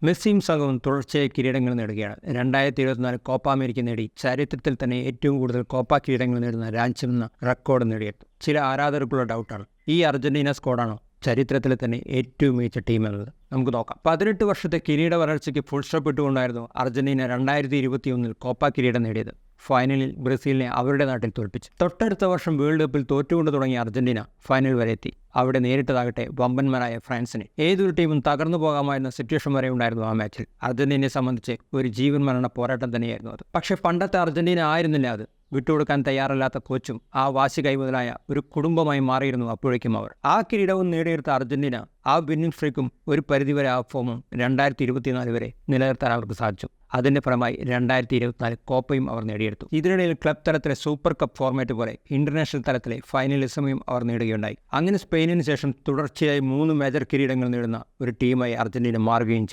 മെസ്സിയും സംഘവും തുടർച്ചയായി കിരീടങ്ങൾ നേടുകയാണ്. 2024 കോപ്പ അമേരിക്ക നേടി ചരിത്രത്തിൽ തന്നെ ഏറ്റവും കൂടുതൽ കോപ്പ കിരീടങ്ങൾ നേടുന്ന രാജ്യമെന്ന റെക്കോർഡ് നേടിയെടുത്തു. ചില ആരാധകർക്കുള്ള ഡൗട്ടാണ്, ഈ അർജന്റീന സ്ക്വാഡാണോ ചരിത്രത്തിൽ തന്നെ ഏറ്റവും മികച്ച ടീം എന്നത്? നമുക്ക് നോക്കാം. 18 വർഷത്തെ കിരീട വരൾച്ചയ്ക്ക് ഫുൾ സ്റ്റോപ്പ് ഇട്ടുകൊണ്ടായിരുന്നു അർജന്റീന 2021 കോപ്പ കിരീടം നേടിയത്. ഫൈനലിൽ ബ്രസീലിനെ അവരുടെ നാട്ടിൽ തോൽപ്പിച്ചു. തൊട്ടടുത്ത വർഷം വേൾഡ് കപ്പിൽ തോറ്റുകൊണ്ട് തുടങ്ങിയ അർജന്റീന ഫൈനൽ വരെ എത്തി. അവിടെ നേരിട്ടതാകട്ടെ വമ്പന്മാരായ ഫ്രാൻസിനെ. ഏതൊരു ടീമും തകർന്നു പോകാമായിരുന്ന സിറ്റുവേഷൻ വരെ ഉണ്ടായിരുന്നു ആ മാച്ചിൽ. അർജന്റീനയെ സംബന്ധിച്ച് ഒരു ജീവൻ മരണ പോരാട്ടം തന്നെയായിരുന്നു അത്. പക്ഷേ പണ്ടത്തെ അർജന്റീന ആയിരുന്നില്ല അത്. വിട്ടുകൊടുക്കാൻ തയ്യാറല്ലാത്ത കോച്ചും ആ വാശി കൈമുതലായ ഒരു കുടുംബമായി മാറിയിരുന്നു അപ്പോഴേക്കും അവർ. ആ കിരീടവും നേടിയെടുത്ത അർജന്റീന ആ വിന്നിംഗ് സ്ട്രീക്കും ഒരു പരിധിവരെ ആ ഫോമും 2024 വരെ നിലനിർത്താൻ അവർക്ക് സാധിച്ചു. അതിൻ്റെ ഫലമായി 2024 കോപ്പയും അവർ നേടിയെടുത്തു. ഇതിനിടയിൽ ക്ലബ് തലത്തിലെ സൂപ്പർ കപ്പ് ഫോർമാറ്റ് പോലെ ഇന്റർനാഷണൽ തലത്തിലെ ഫൈനലിസമയും അവർ നേടുകയുണ്ടായി. അങ്ങനെ സ്പെയിനിന് ശേഷം തുടർച്ചയായി 3 മേജർ കിരീടങ്ങൾ നേടുന്ന ഒരു ടീമായി അർജന്റീന മാറുകയും ചെയ്തു.